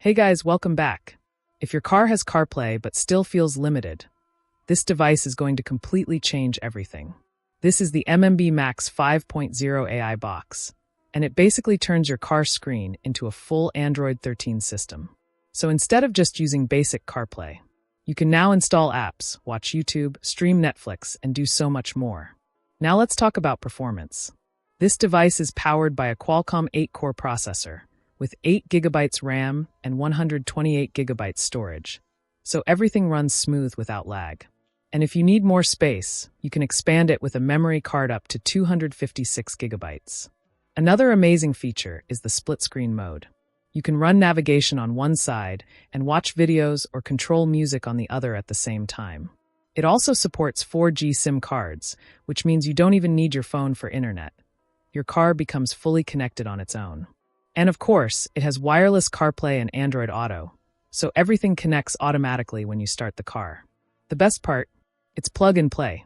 Hey guys, welcome back. If your car has CarPlay but still feels limited, this device is going to completely change everything. This is the MMB Max 5.0 AI box, and it basically turns your car screen into a full Android 13 system. So instead of just using basic CarPlay, you can now install apps, watch YouTube, stream Netflix, and do so much more. Now let's talk about performance. This device is powered by a Qualcomm 8-core processor, with 8 GB RAM and 128 GB storage, so everything runs smooth without lag. And if you need more space, you can expand it with a memory card up to 256 GB. Another amazing feature is the split-screen mode. You can run navigation on one side and watch videos or control music on the other at the same time. It also supports 4G SIM cards, which means you don't even need your phone for internet. Your car becomes fully connected on its own. And of course, it has wireless CarPlay and Android Auto, so everything connects automatically when you start the car. The best part, it's plug and play.